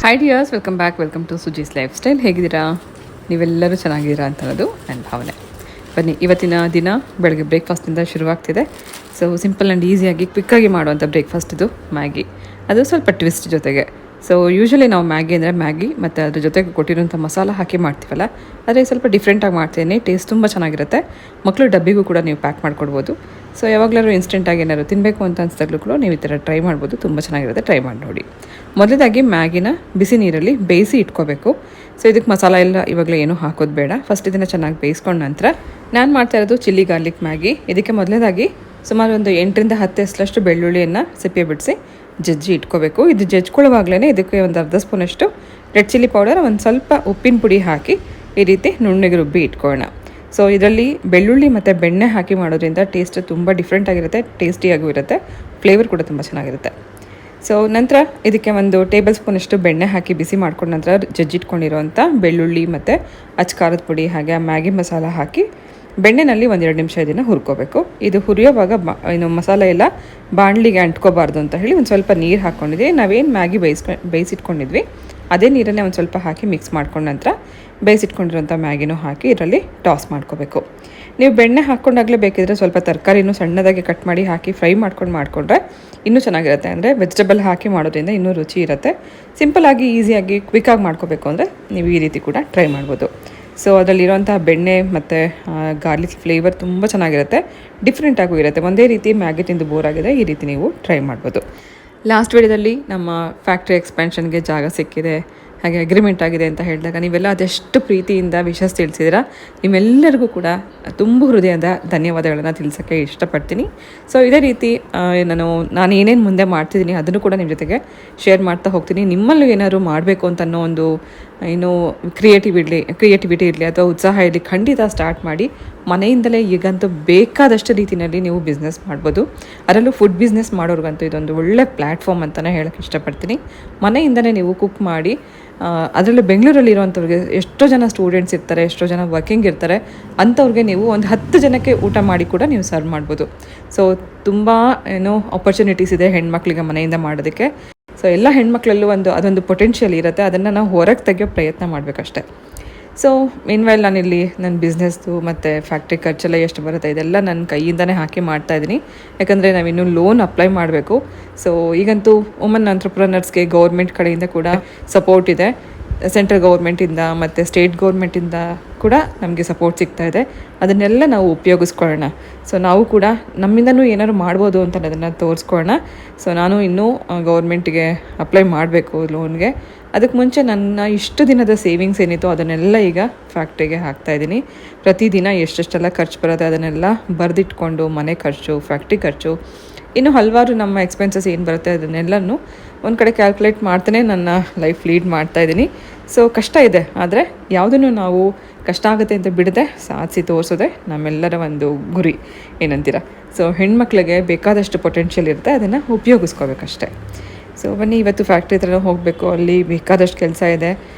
Hi dears, welcome to Suji's lifestyle. ಹೇಗಿದ್ದೀರಾ? ನೀವೆಲ್ಲರೂ ಚೆನ್ನಾಗಿದ್ದೀರಾ ಅಂತ ಅನ್ನೋದು ನನ್ನ ಭಾವನೆ. ಬನ್ನಿ, ಇವತ್ತಿನ ದಿನ ಬೆಳಗ್ಗೆ ಬ್ರೇಕ್ಫಾಸ್ಟಿಂದ ಶುರುವಾಗ್ತಿದೆ. ಸೊ ಸಿಂಪಲ್ ಆ್ಯಂಡ್ ಈಸಿಯಾಗಿ ಕ್ವಿಕ್ಕಾಗಿ ಮಾಡುವಂಥ ಬ್ರೇಕ್ಫಾಸ್ಟ್ ಇದು ಮ್ಯಾಗಿ. ಅದು ಸ್ವಲ್ಪ ಟ್ವಿಸ್ಟ್ ಜೊತೆಗೆ. ಸೊ ಯೂಶ್ವಲಿ ನಾವು ಮ್ಯಾಗಿ ಅಂದರೆ ಮ್ಯಾಗಿ ಮತ್ತು ಅದ್ರ ಜೊತೆಗೆ ಕೊಟ್ಟಿರೋಂಥ ಮಸಾಲ ಹಾಕಿ ಮಾಡ್ತೀವಲ್ಲ, ಆದರೆ ಸ್ವಲ್ಪ ಡಿಫ್ರೆಂಟಾಗಿ ಮಾಡ್ತೀನಿ. ಟೇಸ್ಟ್ ತುಂಬ ಚೆನ್ನಾಗಿರುತ್ತೆ. ಮಕ್ಕಳು ಡಬ್ಬಿಗೂ ಕೂಡ ನೀವು ಪ್ಯಾಕ್ ಮಾಡಿಕೊಡ್ಬೋದು. ಸೊ ಯಾವಾಗಲಾದ್ರೂ ಇನ್ಸ್ಟೆಂಟಾಗಿ ಏನಾದ್ರು ತಿನ್ನಬೇಕು ಅಂತ ಅನಿಸಿದಾಗಲೂ ಕೂಡ ನೀವು ಈ ಥರ ಟ್ರೈ ಮಾಡ್ಬೋದು. ತುಂಬ ಚೆನ್ನಾಗಿರುತ್ತೆ, ಟ್ರೈ ಮಾಡಿ ನೋಡಿ. ಮೊದಲೇದಾಗಿ ಮ್ಯಾಗಿನ ಬಿಸಿ ನೀರಲ್ಲಿ ಬೇಯಿಸಿ ಇಟ್ಕೋಬೇಕು. ಸೊ ಇದಕ್ಕೆ ಮಸಾಲ ಎಲ್ಲ ಇವಾಗಲೇ ಏನೂ ಹಾಕೋದು ಬೇಡ. ಫಸ್ಟ್ ಇದನ್ನು ಚೆನ್ನಾಗಿ ಬೇಯಿಸ್ಕೊಂಡ ನಂತರ ನಾನು ಮಾಡ್ತಾ ಇರೋದು ಚಿಲ್ಲಿ ಗಾರ್ಲಿಕ್ ಮ್ಯಾಗಿ. ಇದಕ್ಕೆ ಮೊದಲೇದಾಗಿ ಸುಮಾರು ಒಂದು 8ರಿಂದ 10 ಎಸಳಷ್ಟು ಬೆಳ್ಳುಳ್ಳಿಯನ್ನು ಸಿಪ್ಪೆ ಬಿಡಿಸಿ ಜಜ್ಜಿ ಇಟ್ಕೋಬೇಕು. ಇದು ಜಜ್ಕೊಳ್ಳುವಾಗಲೇ ಇದಕ್ಕೆ ಒಂದು ಅರ್ಧ ಸ್ಪೂನಷ್ಟು ರೆಡ್ ಚಿಲ್ಲಿ ಪೌಡರ್, ಒಂದು ಸ್ವಲ್ಪ ಉಪ್ಪಿನ ಪುಡಿ ಹಾಕಿ ಈ ರೀತಿ ನುಣ್ಣಗೆ ರುಬ್ಬಿ ಇಟ್ಕೊಳ್ಳೋಣ. ಸೊ ಇದರಲ್ಲಿ ಬೆಳ್ಳುಳ್ಳಿ ಮತ್ತು ಬೆಣ್ಣೆ ಹಾಕಿ ಮಾಡೋದ್ರಿಂದ ಟೇಸ್ಟ್ ತುಂಬ ಡಿಫ್ರೆಂಟಾಗಿರುತ್ತೆ, ಟೇಸ್ಟಿಯಾಗೂ ಇರುತ್ತೆ, ಫ್ಲೇವರ್ ಕೂಡ ತುಂಬ ಚೆನ್ನಾಗಿರುತ್ತೆ. ಸೊ ನಂತರ ಇದಕ್ಕೆ ಒಂದು ಟೇಬಲ್ ಸ್ಪೂನಷ್ಟು ಬೆಣ್ಣೆ ಹಾಕಿ ಬಿಸಿ ಮಾಡ್ಕೊಂಡ ನಂತರ ಜಜ್ಜಿಟ್ಕೊಂಡಿರೋಂಥ ಬೆಳ್ಳುಳ್ಳಿ ಮತ್ತು ಅಚ್ಕಾರದ ಪುಡಿ ಹಾಗೆ ಮ್ಯಾಗಿ ಮಸಾಲ ಹಾಕಿ ಬೆಣ್ಣೆನಲ್ಲಿ 1-2 ನಿಮಿಷ ಇದನ್ನು ಹುರ್ಕೋಬೇಕು. ಇದು ಹುರಿಯೋವಾಗ ಏನು ಮಸಾಲೆ ಎಲ್ಲ ಬಾಣಲಿಗೆ ಅಂಟ್ಕೋಬಾರ್ದು ಅಂತ ಹೇಳಿ ಒಂದು ಸ್ವಲ್ಪ ನೀರು ಹಾಕ್ಕೊಂಡಿದ್ವಿ. ನಾವೇನು ಮ್ಯಾಗಿ ಬೇಯಿಸಿಟ್ಕೊಂಡಿದ್ವಿ ಅದೇ ನೀರನ್ನೇ ಒಂದು ಸ್ವಲ್ಪ ಹಾಕಿ ಮಿಕ್ಸ್ ಮಾಡ್ಕೊಂಡ ನಂತರ ಬೇಯಿಸಿಟ್ಕೊಂಡಿರೋಂಥ ಮ್ಯಾಗಿನೂ ಹಾಕಿ ಇದರಲ್ಲಿ ಟಾಸ್ ಮಾಡ್ಕೋಬೇಕು. ನೀವು ಬೆಣ್ಣೆ ಹಾಕ್ಕೊಂಡಾಗಲೇ ಬೇಕಿದ್ರೆ ಸ್ವಲ್ಪ ತರಕಾರಿನೂ ಸಣ್ಣದಾಗಿ ಕಟ್ ಮಾಡಿ ಹಾಕಿ ಫ್ರೈ ಮಾಡಿಕೊಂಡ್ರೆ ಇನ್ನೂ ಚೆನ್ನಾಗಿರುತ್ತೆ. ಅಂದರೆ ವೆಜಿಟೇಬಲ್ ಹಾಕಿ ಮಾಡೋದ್ರಿಂದ ಇನ್ನೂ ರುಚಿ ಇರುತ್ತೆ. ಸಿಂಪಲಾಗಿ ಈಸಿಯಾಗಿ ಕ್ವಿಕ್ಕಾಗಿ ಮಾಡ್ಕೋಬೇಕು ಅಂದರೆ ನೀವು ಈ ರೀತಿ ಕೂಡ ಟ್ರೈ ಮಾಡ್ಬೋದು. ಸೊ ಅದರಲ್ಲಿರೋಂಥ ಬೆಣ್ಣೆ ಮತ್ತು ಗಾರ್ಲಿಕ್ ಫ್ಲೇವರ್ ತುಂಬ ಚೆನ್ನಾಗಿರುತ್ತೆ, ಡಿಫ್ರೆಂಟಾಗೂ ಇರುತ್ತೆ. ಒಂದೇ ರೀತಿ ಮ್ಯಾಗಿ ತಿಂದು ಬೋರ್ ಆಗಿದೆ, ಈ ರೀತಿ ನೀವು ಟ್ರೈ ಮಾಡ್ಬೋದು. ಲಾಸ್ಟ್ ವಿಡಿಯೋದಲ್ಲಿ ನಮ್ಮ ಫ್ಯಾಕ್ಟ್ರಿ ಎಕ್ಸ್ಪ್ಯಾನ್ಷನ್ಗೆ ಜಾಗ ಸಿಕ್ಕಿದೆ, ಹಾಗೆ ಅಗ್ರಿಮೆಂಟ್ ಆಗಿದೆ ಅಂತ ಹೇಳಿದಾಗ ನೀವೆಲ್ಲ ಅದೆಷ್ಟು ಪ್ರೀತಿಯಿಂದ ವಿಶಸ್ ತಿಳಿಸಿದ್ದೀರಾ. ನಿಮ್ಮೆಲ್ಲರಿಗೂ ಕೂಡ ತುಂಬ ಹೃದಯದ ಧನ್ಯವಾದಗಳನ್ನು ತಿಳಿಸೋಕ್ಕೆ ಇಷ್ಟಪಡ್ತೀನಿ. ಸೊ ಇದೇ ರೀತಿ ನಾನು ಏನೇನು ಮುಂದೆ ಮಾಡ್ತಿದ್ದೀನಿ ಅದನ್ನು ಕೂಡ ನಿಮ್ಮ ಜೊತೆಗೆ ಶೇರ್ ಮಾಡ್ತಾ ಹೋಗ್ತೀನಿ. ನಿಮ್ಮಲ್ಲೂ ಏನಾದ್ರು ಮಾಡಬೇಕು ಅಂತ ಅನ್ನೋ ಒಂದು ಕ್ರಿಯೇಟಿವಿಟಿ ಇರಲಿ ಅಥವಾ ಉತ್ಸಾಹ ಇರಲಿ, ಖಂಡಿತ ಸ್ಟಾರ್ಟ್ ಮಾಡಿ. ಮನೆಯಿಂದಲೇ ಈಗಂತೂ ಬೇಕಾದಷ್ಟು ರೀತಿಯಲ್ಲಿ ನೀವು ಬಿಸ್ನೆಸ್ ಮಾಡ್ಬೋದು. ಅದರಲ್ಲೂ ಫುಡ್ ಬಿಸ್ನೆಸ್ ಮಾಡೋರ್ಗಂತೂ ಇದೊಂದು ಒಳ್ಳೆ ಪ್ಲ್ಯಾಟ್ಫಾರ್ಮ್ ಅಂತಲೇ ಹೇಳೋಕ್ಕೆ ಇಷ್ಟಪಡ್ತೀನಿ. ಮನೆಯಿಂದಲೇ ನೀವು ಕುಕ್ ಮಾಡಿ, ಅದರಲ್ಲೂ ಬೆಂಗಳೂರಲ್ಲಿ ಇರೋವಂಥವ್ರಿಗೆ ಎಷ್ಟೋ ಜನ ಸ್ಟೂಡೆಂಟ್ಸ್ ಇರ್ತಾರೆ, ಎಷ್ಟೋ ಜನ ವರ್ಕಿಂಗ್ ಇರ್ತಾರೆ, ಅಂಥವ್ರಿಗೆ ನೀವು ಒಂದು 10 ಜನಕ್ಕೆ ಊಟ ಮಾಡಿ ಕೂಡ ನೀವು ಸರ್ವ್ ಮಾಡ್ಬೋದು. ಸೊ ತುಂಬ ಆಪರ್ಚುನಿಟೀಸ್ ಇದೆ ಹೆಣ್ಮಕ್ಳಿಗೆ ಮನೆಯಿಂದ ಮಾಡೋದಕ್ಕೆ. ಸೊ ಎಲ್ಲ ಹೆಣ್ಮಕ್ಳಲ್ಲೂ ಅದೊಂದು ಪೊಟೆನ್ಷಿಯಲ್ ಇರುತ್ತೆ, ಅದನ್ನು ನಾವು ಹೊರಗೆ ತೆಗೆಯೋ ಪ್ರಯತ್ನ ಮಾಡಬೇಕಷ್ಟೆ. ಸೊ ಮೀನ್ವೈಲ್ ನಾನಿಲ್ಲಿ ನನ್ನ ಬಿಸ್ನೆಸ್ದು ಮತ್ತು ಫ್ಯಾಕ್ಟ್ರಿ ಖರ್ಚೆಲ್ಲ ಎಷ್ಟು ಬರುತ್ತೆ ಇದೆಲ್ಲ ನನ್ನ ಕೈಯಿಂದನೇ ಹಾಕಿ ಮಾಡ್ತಾಯಿದ್ದೀನಿ. ಯಾಕಂದರೆ ನಾವಿನ್ನೂ ಲೋನ್ ಅಪ್ಲೈ ಮಾಡಬೇಕು. ಸೊ ಈಗಂತೂ ವುಮನ್ ಎಂಟ್ರಪ್ರನರ್ಸ್ಗೆ ಗೌರ್ಮೆಂಟ್ ಕಡೆಯಿಂದ ಕೂಡ ಸಪೋರ್ಟ್ ಇದೆ. ಸೆಂಟ್ರಲ್ ಗೌರ್ಮೆಂಟಿಂದ ಮತ್ತು ಸ್ಟೇಟ್ ಗೌರ್ಮೆಂಟಿಂದ ಕೂಡ ನಮಗೆ ಸಪೋರ್ಟ್ ಸಿಗ್ತಾ ಇದೆ. ಅದನ್ನೆಲ್ಲ ನಾವು ಉಪಯೋಗಿಸ್ಕೊಳ್ಳೋಣ. ಸೊ ನಾವು ಕೂಡ ನಮ್ಮಿಂದನೂ ಏನಾದ್ರು ಮಾಡ್ಬೋದು ಅಂತ ಅದನ್ನು ತೋರಿಸ್ಕೊಳ್ಳೋಣ. ಸೊ ನಾನು ಇನ್ನೂ ಗೌರ್ಮೆಂಟಿಗೆ ಅಪ್ಲೈ ಮಾಡಬೇಕು ಲೋನ್ಗೆ. ಅದಕ್ಕೆ ಮುಂಚೆ ನನ್ನ ಇಷ್ಟು ದಿನದ ಸೇವಿಂಗ್ಸ್ ಏನಿತ್ತು ಅದನ್ನೆಲ್ಲ ಈಗ ಫ್ಯಾಕ್ಟ್ರಿಗೆ ಹಾಕ್ತಾಯಿದ್ದೀನಿ. ಪ್ರತಿದಿನ ಎಷ್ಟೆಷ್ಟೆಲ್ಲ ಖರ್ಚು ಬರುತ್ತೆ ಅದನ್ನೆಲ್ಲ ಬರೆದಿಟ್ಕೊಂಡು ಮನೆ ಖರ್ಚು, ಫ್ಯಾಕ್ಟ್ರಿ ಖರ್ಚು, ಇನ್ನು ಹಲವಾರು ನಮ್ಮ ಎಕ್ಸ್ಪೆನ್ಸಸ್ ಏನು ಬರುತ್ತೆ ಅದನ್ನೆಲ್ಲನೂ ಒಂದು ಕಡೆ ಕ್ಯಾಲ್ಕುಲೇಟ್ ಮಾಡ್ತಾನೆ ನನ್ನ ಲೈಫ್ ಲೀಡ್ ಮಾಡ್ತಾಯಿದ್ದೀನಿ. ಸೊ ಕಷ್ಟ ಇದೆ, ಆದರೆ ಯಾವುದನ್ನು ನಾವು ಕಷ್ಟ ಆಗುತ್ತೆ ಅಂತ ಬಿಡದೆ ಸಾಧಿಸಿ ತೋರಿಸೋದೆ ನಮ್ಮೆಲ್ಲರ ಒಂದು ಗುರಿ, ಏನಂತೀರ? ಸೊ ಹೆಣ್ಮಕ್ಳಿಗೆ ಬೇಕಾದಷ್ಟು ಪೊಟೆನ್ಷಿಯಲ್ ಇರುತ್ತೆ, ಅದನ್ನು ಉಪಯೋಗಿಸ್ಕೋಬೇಕಷ್ಟೆ. ಸೊ ಬನ್ನಿ, ಇವತ್ತು ಫ್ಯಾಕ್ಟ್ರಿ ಹತ್ರ ಹೋಗಬೇಕು. ಅಲ್ಲಿ ಬೇಕಾದಷ್ಟು ಕೆಲಸ ಇದೆ.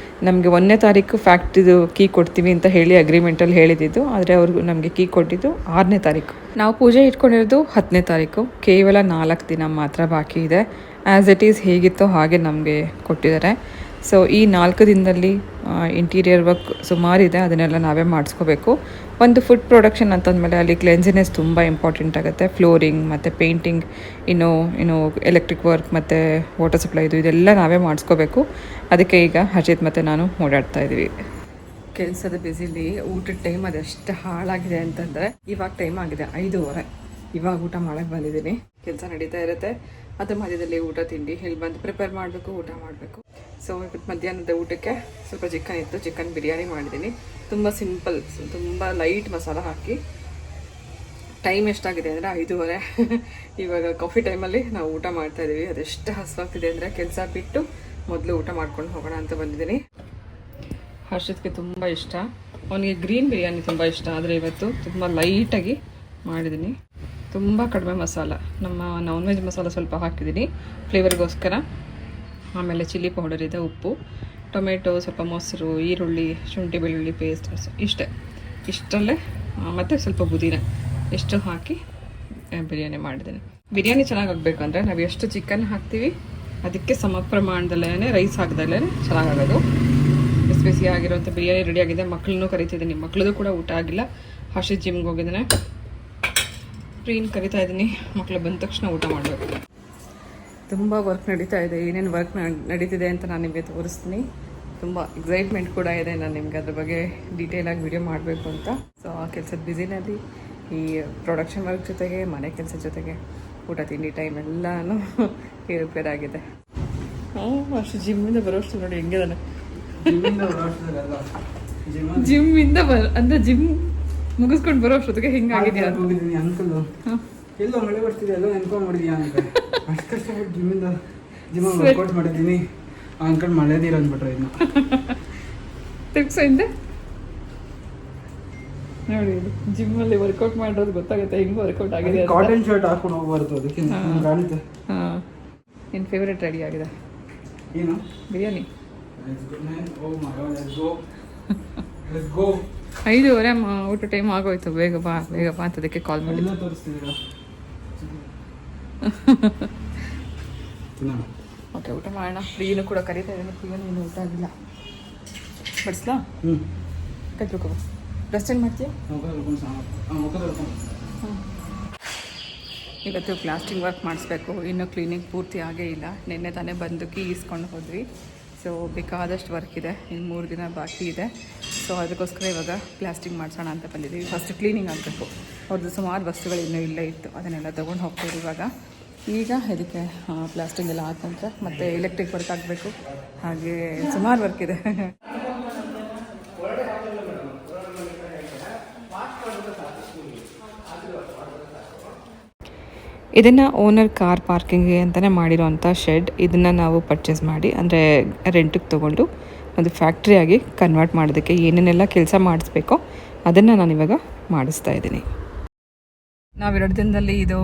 ನಮಗೆ 1ನೇ ತಾರೀಕು ಫ್ಯಾಕ್ಟ್ರಿದು ಕೀ ಕೊಡ್ತೀವಿ ಅಂತ ಹೇಳಿ ಅಗ್ರಿಮೆಂಟಲ್ಲಿ ಹೇಳಿದ್ದು, ಆದರೆ ಅವ್ರಿಗೂ ನಮಗೆ ಕೀ ಕೊಟ್ಟಿದ್ದು 6ನೇ ತಾರೀಕು. ನಾವು ಪೂಜೆ ಇಟ್ಕೊಂಡಿರೋದು 10ನೇ ತಾರೀಕು. ಕೇವಲ 4 ದಿನ ಮಾತ್ರ ಬಾಕಿ ಇದೆ. ಆ್ಯಸ್ ಇಟ್ ಈಸ್ ಹೇಗಿತ್ತೋ ಹಾಗೆ ನಮಗೆ ಕೊಟ್ಟಿದ್ದಾರೆ. ಸೊ ಈ 4 ದಿನದಲ್ಲಿ ಇಂಟೀರಿಯರ್ ವರ್ಕ್ ಸುಮಾರಿದೆ, ಅದನ್ನೆಲ್ಲ ನಾವೇ ಮಾಡಿಸ್ಕೋಬೇಕು. ಒಂದು ಫುಡ್ ಪ್ರೊಡಕ್ಷನ್ ಅಂತಂದಮೇಲೆ ಅಲ್ಲಿ ಕ್ಲೆನ್ಸಿನೆಸ್ ತುಂಬ ಇಂಪಾರ್ಟೆಂಟ್ ಆಗುತ್ತೆ. ಫ್ಲೋರಿಂಗ್ ಮತ್ತು ಪೇಂಟಿಂಗ್, ಇನ್ನು ಎಲೆಕ್ಟ್ರಿಕ್ ವರ್ಕ್ ಮತ್ತು ವಾಟರ್ ಸಪ್ಲೈ ಇದೆಲ್ಲ ನಾವೇ ಮಾಡಿಸ್ಕೋಬೇಕು. ಅದಕ್ಕೆ ಈಗ ಹರ್ಷಿತ್ ಮತ್ತು ನಾನು ಓಡಾಡ್ತಾ ಇದ್ದೀವಿ. ಕೆಲಸದ ಬ್ಯುಸಿಲಿ ಊಟದ ಟೈಮ್ ಅದೆಷ್ಟು ಹಾಳಾಗಿದೆ ಅಂತಂದರೆ, ಇವಾಗ ಟೈಮ್ ಆಗಿದೆ 5:30. ಇವಾಗ ಊಟ ಮಾಡೋಕ್ಕೆ ಬಂದಿದ್ದೀನಿ. ಕೆಲಸ ನಡೀತಾ ಇರುತ್ತೆ, ಅದ್ರ ಮಧ್ಯದಲ್ಲಿ ಊಟ ತಿಂಡಿ ಇಲ್ಲಿ ಬಂದು ಪ್ರಿಪೇರ್ ಮಾಡಬೇಕು, ಊಟ ಮಾಡಬೇಕು. ಸೊ ಇವತ್ತು ಮಧ್ಯಾಹ್ನದ ಊಟಕ್ಕೆ ಸ್ವಲ್ಪ ಚಿಕನ್ ಇತ್ತು, ಚಿಕನ್ ಬಿರಿಯಾನಿ ಮಾಡಿದ್ದೀನಿ. ತುಂಬ ಸಿಂಪಲ್, ತುಂಬ ಲೈಟ್ ಮಸಾಲ ಹಾಕಿ. ಟೈಮ್ ಎಷ್ಟಾಗಿದೆ ಅಂದರೆ 5:30. ಇವಾಗ ಕಾಫಿ ಟೈಮಲ್ಲಿ ನಾವು ಊಟ ಮಾಡ್ತಾಯಿದ್ದೀವಿ. ಅದೆಷ್ಟು ಹಸುವಾಗ್ತಿದೆ ಅಂದರೆ ಕೆಲಸ ಬಿಟ್ಟು ಮೊದಲು ಊಟ ಮಾಡ್ಕೊಂಡು ಹೋಗೋಣ ಅಂತ ಬಂದಿದ್ದೀನಿ. ಹರ್ಷಿತ್ಗೆ ತುಂಬ ಇಷ್ಟ, ಅವನಿಗೆ ಗ್ರೀನ್ ಬಿರಿಯಾನಿ ತುಂಬ ಇಷ್ಟ, ಆದರೆ ಇವತ್ತು ತುಂಬ ಲೈಟಾಗಿ ಮಾಡಿದ್ದೀನಿ. ತುಂಬ ಕಡಿಮೆ ಮಸಾಲ, ನಮ್ಮ ನಾನ್ ವೆಜ್ ಮಸಾಲ ಸ್ವಲ್ಪ ಹಾಕಿದ್ದೀನಿ ಫ್ಲೇವರ್ಗೋಸ್ಕರ. ಆಮೇಲೆ ಚಿಲ್ಲಿ ಪೌಡರ್ ಇದೆ, ಉಪ್ಪು, ಟೊಮೆಟೊ, ಸ್ವಲ್ಪ ಮೊಸರು, ಈರುಳ್ಳಿ, ಶುಂಠಿ ಬೆಳ್ಳುಳ್ಳಿ ಪೇಸ್ಟ್, ಇಷ್ಟಲ್ಲೇ ಮತ್ತು ಸ್ವಲ್ಪ ಪುದೀನ ಹಾಕಿ ಬಿರಿಯಾನಿ ಮಾಡಿದ್ದೀನಿ. ಬಿರಿಯಾನಿ ಚೆನ್ನಾಗಿ ಆಗಬೇಕಂದ್ರೆ ನಾವು ಎಷ್ಟು ಚಿಕನ್ ಹಾಕ್ತೀವಿ ಅದಕ್ಕೆ ಸಮ ಪ್ರಮಾಣದಲ್ಲೇ ರೈಸ್ ಹಾಕ್ದಲ್ಲೇ ಚೆನ್ನಾಗಾಗೋದು. ಬಿಸಿ ಆಗಿರೋಂಥ ಬಿರಿಯಾನಿ ರೆಡಿ ಆಗಿದೆ. ಮಕ್ಕಳನ್ನೂ ಕರಿತಿದ್ದೀನಿ, ಮಕ್ಕಳದು ಕೂಡ ಊಟ ಆಗಿಲ್ಲ. ಹರ್ಷಿತ್ ಜಿಮ್ಗೆ ಹೋಗಿದ್ದಾನೆ. ಪ್ರೀನ್ ಕರಿತಾ ಇದ್ದೀನಿ, ಮಕ್ಕಳು ಬಂದ ತಕ್ಷಣ ಊಟ ಮಾಡಬೇಕು. ತುಂಬ ವರ್ಕ್ ನಡೀತಾ ಇದೆ. ಏನೇನು ವರ್ಕ್ ನಡೀತಿದೆ ಅಂತ ನಾನು ನಿಮಗೆ ತೋರಿಸ್ತೀನಿ. ತುಂಬ ಎಕ್ಸೈಟ್ಮೆಂಟ್ ಕೂಡ ಇದೆ. ನಾನು ನಿಮಗೆ ಅದ್ರ ಬಗ್ಗೆ ಡೀಟೇಲಾಗಿ ವಿಡಿಯೋ ಮಾಡಬೇಕು ಅಂತ. ಸೊ ಆ ಕೆಲಸದ ಬ್ಯುಸಿನಲ್ಲಿ ಈ ಪ್ರೊಡಕ್ಷನ್ ವರ್ಕ್ ಜೊತೆಗೆ ಮನೆ ಕೆಲಸದ ಜೊತೆಗೆ ಊಟ ತಿಂಡಿ ಟೈಮ್ ಎಲ್ಲನೂ ಏರುಪೇರಾಗಿದೆ. ಅಷ್ಟು ಜಿಮ್ಮಿಂದ ಬರೋಷ್ಟು ನೋಡಿ ಹೆಂಗಿದಾನೆ. ಜಿಮ್ಮಿಂದ ಅಂದರೆ ಜಿಮ್ ಮುಗಿಸ್ಕೊಂಡು ಬರೋ ಅಷ್ಟೊತ್ತಿಗೆ ಹಿಂಗಾಗಿದೆಯಾ ಅಂಕಲ್ ಎಲ್ಲೋ ಮಳೆ ಬರ್ತಿದೆ ಎಲ್ಲೋ ನೆನ್ಕೊಂಡ್ಬಿಡಿದ್ಯಾ ಅಂತ ಅಷ್ಟು ಕಷ್ಟಪಟ್ಟು ಜಿಮ್ ವರ್ಕೌಟ್ ಮಾಡಿದ್ದೀನಿ. ಅಂಕಲ್ ಮಳೆ ನೀರು ಅಂದ್ಬಿಟ್ರೆ ಇನ್ನು ಟಿಪ್ಸ್ ಹಿಂದೆ ನೋಡಿ, ಜಿಮ್ಮಲ್ಲಿ ವರ್ಕೌಟ್ ಮಾಡೋದು ಗೊತ್ತಾಗುತ್ತೆ ಹೆಂಗೆ ವರ್ಕೌಟ್ ಆಗಿದೆ. ಕಾಟನ್ ಶರ್ಟ್ ಹಾಕೊಂಡು ಹೋಗ್ಬಾರ್ದು, ಅದಕ್ಕೆ ಕಾಣುತ್ತೆ. ಹಾಂ, ನಿನ್ನ ಫೇವ್ರೇಟ್ ರೆಡಿ ಆಗಿದೆ. ಏನು? ಬಿರಿಯಾನಿ. 5:30 ಊಟ ಟೈಮ್ ಆಗೋಯ್ತು. ಬೇಗ ಬಾ ಅಂತ ಅದಕ್ಕೆ ಕಾಲ್ ಮಾಡಿ ಓಕೆ ಊಟ ಮಾಡೋಣ. ಫ್ರೀನು ಕೂಡ ಕರೀತಾ ಇದ್ದೀನಿ. ಫ್ರೀನು ಇನ್ನೂ ಊಟ ಆಗಿಲ್ಲ. ಬಡಿಸ್ಲಾ? ಕತ್ರುಕೋ ಡ್ರೆಸ್ ಚೇಂಜ್ ಮಾಡ್ತೀಯ? ಇವತ್ತು ಪ್ಲಾಸ್ಟಿಂಗ್ ವರ್ಕ್ ಮಾಡಿಸ್ಬೇಕು. ಇನ್ನೂ ಕ್ಲೀನಿಂಗ್ ಪೂರ್ತಿ ಆಗೇ ಇಲ್ಲ. ನಿನ್ನೆ ತಾನೇ ಬಂದು ಕೀ ಇಸ್ಕೊಂಡು ಹೋದ್ವಿ. ಸೊ ಬೇಕಾದಷ್ಟು ವರ್ಕ್ ಇದೆ, ಇನ್ನು 3 ದಿನ ಬಾಕಿ ಇದೆ. ಸೊ ಅದಕ್ಕೋಸ್ಕರ ಇವಾಗ ಪ್ಲಾಸ್ಟಿಂಗ್ ಮಾಡಿಸೋಣ ಅಂತ ಬಂದಿದ್ದೀವಿ. ಫಸ್ಟ್ ಕ್ಲೀನಿಂಗ್ ಆಗಬೇಕು. ಅವ್ರದ್ದು ಸುಮಾರು ವಸ್ತುಗಳು ಇನ್ನೂ ಇಲ್ಲೇ ಇತ್ತು, ಅದನ್ನೆಲ್ಲ ತೊಗೊಂಡು ಹೋಗ್ತೀವಿ ಇವಾಗ. ಈಗ ಇದಕ್ಕೆ ಪ್ಲಾಸ್ಟಿಂಗ್ ಎಲ್ಲ ಆದ ನಂತರ ಮತ್ತು ಎಲೆಕ್ಟ್ರಿಕ್ ವರ್ಕ್ ಆಗಬೇಕು. ಹಾಗೆ ಸುಮಾರು ವರ್ಕ್ ಇದೆ. ಇದನ್ನು ಓನರ್ ಕಾರ್ ಪಾರ್ಕಿಂಗ್ಗೆ ಅಂತಲೇ ಮಾಡಿರೋವಂಥ ಶೆಡ್. ಇದನ್ನು ನಾವು ಪರ್ಚೇಸ್ ಮಾಡಿ ಅಂದರೆ ರೆಂಟಿಗೆ ತೊಗೊಂಡು ಒಂದು ಫ್ಯಾಕ್ಟ್ರಿಯಾಗಿ ಕನ್ವರ್ಟ್ ಮಾಡೋದಕ್ಕೆ ಏನೇನೆಲ್ಲ ಕೆಲಸ ಮಾಡಿಸ್ಬೇಕೋ ಅದನ್ನು ನಾನಿವಾಗ ಮಾಡಿಸ್ತಾ ಇದ್ದೀನಿ. ನಾವು 2 ದಿನದಲ್ಲಿ ಇದು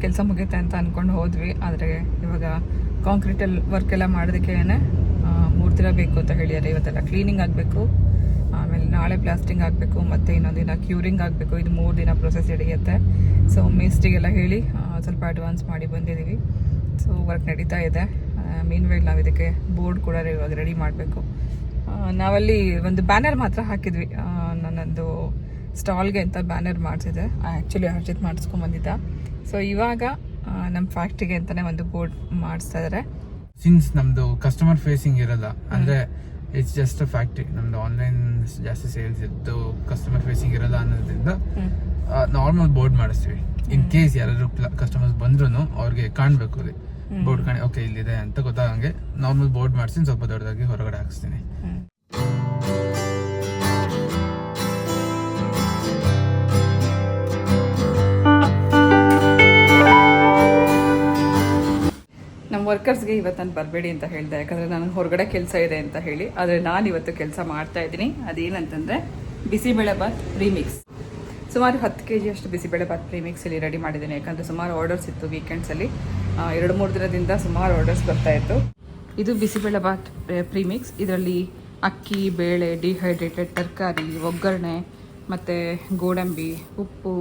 ಕೆಲಸ ಮುಗಿಯುತ್ತೆ ಅಂತ ಅಂದ್ಕೊಂಡು ಹೋದ್ವಿ. ಆದರೆ ಇವಾಗ ಕಾಂಕ್ರೀಟಲ್ಲಿ ವರ್ಕ್ ಎಲ್ಲ ಮಾಡೋದಕ್ಕೆ 3 ದಿನ ಬೇಕು ಅಂತ ಹೇಳಿದ್ದಾರೆ. ಇವತ್ತೆಲ್ಲ ಕ್ಲೀನಿಂಗ್ ಆಗಬೇಕು, ಆಮೇಲೆ ನಾಳೆ ಪ್ಲಾಸ್ಟಿಂಗ್ ಆಗಬೇಕು, ಮತ್ತು ಇನ್ನೊಂದು ದಿನ ಕ್ಯೂರಿಂಗ್ ಆಗಬೇಕು. ಇದು 3 ದಿನ ಪ್ರೊಸೆಸ್ ನಡೆಯುತ್ತೆ. ಸೊ ಮೇಸ್ಟ್ರಿಗೆಲ್ಲ ಹೇಳಿ ಸ್ವಲ್ಪ ಅಡ್ವಾನ್ಸ್ ಮಾಡಿ ಬಂದಿದ್ದೀವಿ. ಸೊ ವರ್ಕ್ ನಡೀತಾ ಇದೆ. ಮೀನ್ ವೈಲ್ ನಾವು ಇದಕ್ಕೆ ಬೋರ್ಡ್ ಕೂಡ ಇವಾಗ ರೆಡಿ ಮಾಡಬೇಕು. ನಾವಲ್ಲಿ ಒಂದು ಬ್ಯಾನರ್ ಮಾತ್ರ ಹಾಕಿದ್ವಿ. ನನ್ನೊಂದು ಸ್ಟಾಲ್ಗೆ ಅಂತ ಬ್ಯಾನರ್ ಮಾಡಿಸಿದೆ. ಆ್ಯಕ್ಚುಲಿ ಹರ್ಷಿತ್ ಮಾಡಿಸ್ಕೊಂಬಂದಿದ್ದ. ಸೊ ಇವಾಗ ನಮ್ಮ ಫ್ಯಾಕ್ಟ್ರಿಗೆ ಅಂತಲೇ ಒಂದು ಬೋರ್ಡ್ ಮಾಡಿಸ್ತಾ ಇದ್ದಾರೆ. ಸಿನ್ಸ್ ನಮ್ಮದು ಕಸ್ಟಮರ್ ಫೇಸಿಂಗ್ ಇರಲ್ಲ, ಅಂದರೆ ಇಟ್ಸ್ ಜಸ್ಟ್ ಅ ಫ್ಯಾಕ್ಟ್ರಿ. ನಮ್ದು ಆನ್ಲೈನ್ ಜಾಸ್ತಿ ಸೇಲ್ಸ್ ಇದ್ದು ಕಸ್ಟಮರ್ ಫೇಸಿಂಗ್ ಇರಲ್ಲ ಅನ್ನೋದ್ರಿಂದ ನಾರ್ಮಲ್ ಬೋರ್ಡ್ ಮಾಡಿಸ್ತೀವಿ. ಇನ್ ಕೇಸ್ ಯಾರಾದ್ರು ಕಸ್ಟಮರ್ಸ್ ಬಂದ್ರು ಅವ್ರಿಗೆ ಕಾಣಬೇಕು ಅಲ್ಲಿ ಬೋರ್ಡ್ ಕಾಣಿ, ಓಕೆ ಇಲ್ಲಿದೆ ಅಂತ ಗೊತ್ತಾಗಂಗೆ ನಾರ್ಮಲ್ ಬೋರ್ಡ್ ಮಾಡಿಸಿ ಸ್ವಲ್ಪ ದೊಡ್ಡದಾಗಿ ಹೊರಗಡೆ ಹಾಕ್ಸ್ತೀನಿ. ನಮ್ಮ ವರ್ಕರ್ಸ್ಗೆ ಇವತ್ತು ನಾನು ಬರಬೇಡಿ ಅಂತ ಹೇಳಿದೆ, ಯಾಕಂದರೆ ನನಗೆ ಹೊರಗಡೆ ಕೆಲಸ ಇದೆ ಅಂತ ಹೇಳಿ. ಆದರೆ ನಾನು ಇವತ್ತು ಕೆಲಸ ಮಾಡ್ತಾ ಇದ್ದೀನಿ. ಅದೇನಂತಂದರೆ ಬಿಸಿಬೇಳೆಬಾತ್ ಪ್ರೀಮಿಕ್ಸ್. ಸುಮಾರು 10 kg ಅಷ್ಟು ಬಿಸಿಬೇಳೆಬಾತ್ ಪ್ರೀಮಿಕ್ಸ್ ಇಲ್ಲಿ ರೆಡಿ ಮಾಡಿದ್ದೀನಿ. ಯಾಕಂದರೆ ಸುಮಾರು ಆರ್ಡರ್ಸ್ ಇತ್ತು ವೀಕೆಂಡ್ಸಲ್ಲಿ. 2-3 ದಿನದಿಂದ ಸುಮಾರು ಆರ್ಡರ್ಸ್ ಬರ್ತಾಯಿತ್ತು. ಇದು ಬಿಸಿಬೇಳೆಬಾತ್ ಪ್ರೀಮಿಕ್ಸ್. ಇದರಲ್ಲಿ ಅಕ್ಕಿ, ಬೇಳೆ, ಡಿಹೈಡ್ರೇಟೆಡ್ ತರಕಾರಿ, ಒಗ್ಗರಣೆ ಮತ್ತು ಗೋಡಂಬಿ, ಉಪ್ಪು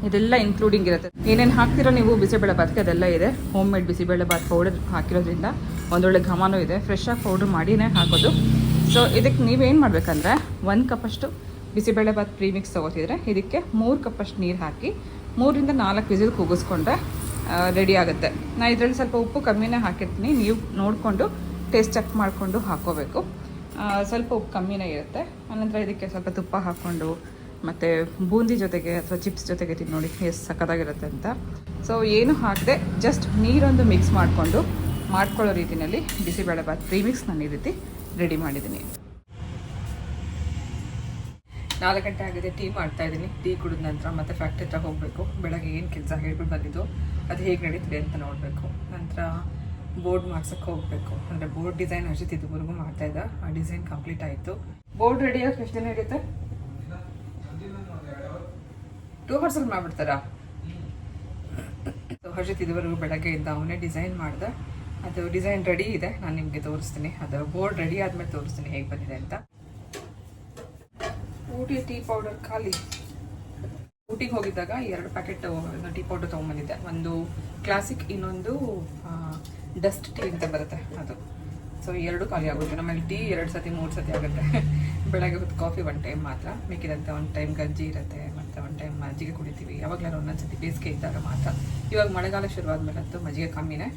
ಇದೆಲ್ಲ ಇನ್ಕ್ಲೂಡಿಂಗ್ ಇರುತ್ತೆ. ಏನೇನು ಹಾಕ್ತಿರೋ ನೀವು ಬಿಸಿಬೇಳೆಬಾತ್ಗೆ ಅದೆಲ್ಲ ಇದೆ. ಹೋಮ್ ಮೇಡ್ ಬಿಸಿಬೇಳೆಬಾತ್ ಪೌಡರ್ ಹಾಕಿರೋದ್ರಿಂದ ಒಂದೊಳ್ಳೆ ಘಮನೂ ಇದೆ. ಫ್ರೆಶ್ಶಾಗಿ ಪೌಡ್ರ್ ಮಾಡಿನೇ ಹಾಕೋದು. ಸೊ ಇದಕ್ಕೆ ನೀವೇನು ಮಾಡಬೇಕಂದ್ರೆ 1 ಕಪ್ಪಷ್ಟು ಬಿಸಿಬೇಳೆಬಾತ್ ಪ್ರೀಮಿಕ್ಸ್ ತೊಗೋತಿದ್ರೆ ಇದಕ್ಕೆ 3 ಕಪ್ಪಷ್ಟು ನೀರು ಹಾಕಿ 3-4 ವಿಸಿಲ್ ಕೂಗಿಸ್ಕೊಂಡ್ರೆ ರೆಡಿ ಆಗುತ್ತೆ. ನಾನು ಇದರಲ್ಲಿ ಸ್ವಲ್ಪ ಉಪ್ಪು ಕಮ್ಮಿನೇ ಹಾಕಿರ್ತೀನಿ. ನೀವು ನೋಡಿಕೊಂಡು ಟೇಸ್ಟ್ ಚೆಕ್ ಮಾಡಿಕೊಂಡು ಹಾಕ್ಕೋಬೇಕು. ಸ್ವಲ್ಪ ಉಪ್ಪು ಕಮ್ಮಿನೇ ಇರುತ್ತೆ. ಆನಂತರ ಇದಕ್ಕೆ ಸ್ವಲ್ಪ ತುಪ್ಪ ಹಾಕ್ಕೊಂಡು ಮತ್ತು ಬೂಂದಿ ಜೊತೆಗೆ ಅಥವಾ ಚಿಪ್ಸ್ ಜೊತೆಗೆ ತಿಂದು ನೋಡಿ ಎಷ್ಟು ಸಕ್ಕತ್ತಾಗಿರುತ್ತೆ ಅಂತ. ಸೊ ಏನು ಹಾಕದೆ ಜಸ್ಟ್ ನೀರೊಂದು ಮಿಕ್ಸ್ ಮಾಡ್ಕೊಳ್ಳೋ ರೀತಿಯಲ್ಲಿ ಬಿಸಿಬೇಳೆಬಾತ್ ಪ್ರೀಮಿಕ್ಸ್ ನಾನು ಈ ರೀತಿ ರೆಡಿ ಮಾಡಿದ್ದೀನಿ. 4 ಗಂಟೆ ಆಗಿದೆ. ಟೀ ಮಾಡ್ತಾಯಿದ್ದೀನಿ. ಟೀ ಕುಡಿದ ನಂತರ ಮತ್ತೆ ಫ್ಯಾಕ್ಟ್ರಿ ಹತ್ರ ಹೋಗಬೇಕು. ಬೆಳಗ್ಗೆ ಏನು ಕೆಲಸ ಹೇಳ್ಬಿಟ್ಟು ಬಂದಿದ್ದು ಅದು ಹೇಗೆ ನಡೀತಿದೆ ಅಂತ ನೋಡಬೇಕು. ನಂತರ ಬೋರ್ಡ್ ಮಾಡ್ಸೋಕ್ಕೆ ಹೋಗಬೇಕು. ಅಂದರೆ ಬೋರ್ಡ್ ಡಿಸೈನ್ ಅಷ್ಟು ಇದುವರೆಗೂ ಮಾಡ್ತಾಯಿದ್ದ. ಆ ಡಿಸೈನ್ ಕಂಪ್ಲೀಟ್ ಆಯಿತು. ಬೋರ್ಡ್ ರೆಡಿ ಆಗೋಕ್ಕೆ ಎಷ್ಟು ದಿನ ಹಿಡಿಯುತ್ತೆ? 2 hours ಮಾಡಿಬಿಡ್ತಾರಾ? ಹರ್ಷಿತ್ ಇದುವರೆಗೂ ಬೆಳಗ್ಗೆಯಿಂದ ಅವನೇ ಡಿಸೈನ್ ಮಾಡಿದೆ. ಅದು ಡಿಸೈನ್ ರೆಡಿ ಇದೆ. ನಾನು ನಿಮಗೆ ತೋರಿಸ್ತೀನಿ. ಅದು ಬೋರ್ಡ್ ರೆಡಿ ಆದಮೇಲೆ ತೋರಿಸ್ತೀನಿ ಹೇಗೆ ಬಂದಿದೆ ಅಂತ. ಊಟಿ ಟೀ ಪೌಡರ್ ಖಾಲಿ. ಊಟಿಗೆ ಹೋಗಿದ್ದಾಗ 2 ಪ್ಯಾಕೆಟ್ ಟೀ ಪೌಡರ್ ತೊಗೊಂಬಂದಿದ್ದೆ. ಒಂದು ಕ್ಲಾಸಿಕ್, ಇನ್ನೊಂದು ಡಸ್ಟ್ ಟೀ ಅಂತ ಬರುತ್ತೆ ಅದು. ಸೊ 2 ಖಾಲಿ ಆಗುತ್ತೆ. ನಮ್ಮಲ್ಲಿ ಟೀ 2 ಸತಿ 3 ಸತಿ ಆಗುತ್ತೆ. ಬೆಳಗ್ಗೆ ಹೊತ್ತು ಕಾಫಿ 1 ಟೈಮ್ ಮಾತ್ರ, ಮಿಕ್ಕಿದಂತೆ 1 ಟೈಮ್ ಗಂಜಿ ಇರುತ್ತೆ, ಮತ್ತು 1 ಟೈಮ್ ಮಜ್ಜಿಗೆ ಕುಡಿತೀವಿ. ಯಾವಾಗಲಾರು ಒಂದೊಂದು ಸತಿ ಬೇಸಿಗೆ ಇದ್ದಾಗ ಮಾತ್ರ. ಇವಾಗ ಮಳೆಗಾಲ ಶುರುವಾದ್ಮೇಲೆ ಅಂತೂ ಮಜ್ಜಿಗೆ ಕಮ್ಮಿನೇ.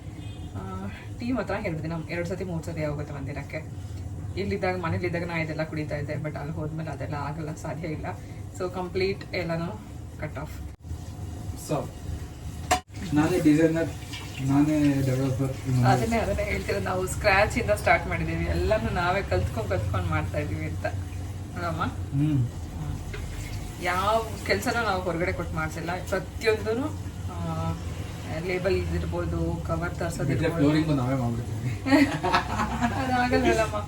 ಟೀ ಮಾತ್ರ 2 ದಿನ 2 ಸತಿ 3 ಸತಿ ಆಗುತ್ತೆ ಒಂದಿನಕ್ಕೆ. ಇಲ್ಲಿದ್ದಾಗ ಮನೇಲಿದ್ದಾಗ ನಾ ಇದೆಲ್ಲ ಕುಡಿತಾ ಇದ್ದೆ, ಬಟ್ ಅಲ್ಲಿ ಹೋದ್ಮೇಲೆ ಅದೆಲ್ಲ ಆಗಲ್ಲ, ಸಾಧ್ಯ ಇಲ್ಲ. ಸೊ ಕಂಪ್ಲೀಟ್ ಎಲ್ಲನೂ ಕಟ್ ಆಫ್. ಸೊ ನಾನೇ ಡಿಸೈನರ್, ನಾನೇ ಡೆವಲಪರ್. ಅದನ್ನೇ ಹೇಳ್ತೀರ, ನಾವು ಸ್ಕ್ರಾಚ್ ಇಂದ ಸ್ಟಾರ್ಟ್ ಮಾಡಿದೀವಿ, ಎಲ್ಲಾನು ನಾವೇ ಕಲ್ತ್ಕೊಂಡು ಮಾಡ್ತಾ ಇದೀವಿ ಅಂತ ನೋಡಮ್ಮ. ಯಾವ ಕೆಲಸನೂ ನಾವು ಹೊರಗಡೆ ಕೊಟ್ಟು ಮಾಡ್ಸಿಲ್ಲ. ಪ್ರತಿಯೊಂದೂ ಲೇಬಲ್ ಇದಿರ್ಬೋದು, ಕವರ್ ತರ್ಸೋದಿರ್ಬೋದು, ನಾವೇ ಮಾಡ್ಬಿಡ್ತೀವಿ. ಅದಾಗಲ್ಲಮ್ಮ.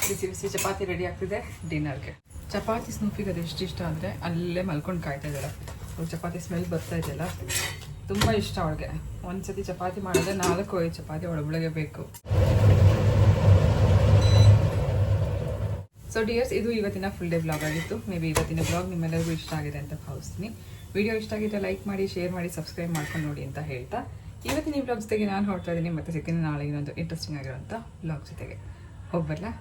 ಬಿಸಿ ಬಿಸಿ ಚಪಾತಿ ರೆಡಿ ಆಗ್ತಿದೆ ಡಿನ್ನರ್ಗೆ. ಚಪಾತಿ ಸ್ನೂಪಿಗೆ ಅದು ಎಷ್ಟು ಇಷ್ಟ ಅಂದರೆ ಅಲ್ಲೇ ಮಲ್ಕೊಂಡು ಕಾಯ್ತಾ ಇದ್ದಾಳೆ. ಚಪಾತಿ ಸ್ಮೆಲ್ ಬರ್ತಾ ಇದೆಯಲ್ಲ, ತುಂಬ ಇಷ್ಟ ಅವಳಿಗೆ. ಒಂದ್ಸತಿ ಚಪಾತಿ ಮಾಡಿದ್ರೆ 4-5 ಚಪಾತಿ ಒಳಗೆ ಬೇಕು. ಸೊ ಡಿಯರ್ಸ್, ಇದು ಇವತ್ತಿನ ಫುಲ್ ಡೇ ಬ್ಲಾಗ್ ಆಗಿತ್ತು. ಮೇ ಬಿ ಇವತ್ತಿನ ಬ್ಲಾಗ್ ನಿಮ್ಮೆಲ್ಲರಿಗೂ ಇಷ್ಟ ಆಗಿದೆ ಅಂತ ಭಾವಿಸ್ತೀನಿ. ವಿಡಿಯೋ ಇಷ್ಟ ಆಗಿದ್ರೆ ಲೈಕ್ ಮಾಡಿ, ಶೇರ್ ಮಾಡಿ, ಸಬ್ಸ್ಕ್ರೈಬ್ ಮಾಡ್ಕೊಂಡು ನೋಡಿ ಅಂತ ಹೇಳ್ತಾ ಇವತ್ತಿನ ಈ ಬ್ಲಾಗ್ ಜೊತೆಗೆ ನಾನು ಹೊರಡ್ತಾ ಇದ್ದೀನಿ. ಮತ್ತೆ ಸಿಗ್ತೀನಿ ನಾಳೆ ಇನ್ನೊಂದು ಇಂಟ್ರೆಸ್ಟಿಂಗ್ ಆಗಿರೋಂಥ ಬ್ಲಾಗ್ ಜೊತೆಗೆ. ಹೋಗ್ಬರಲ್ಲ.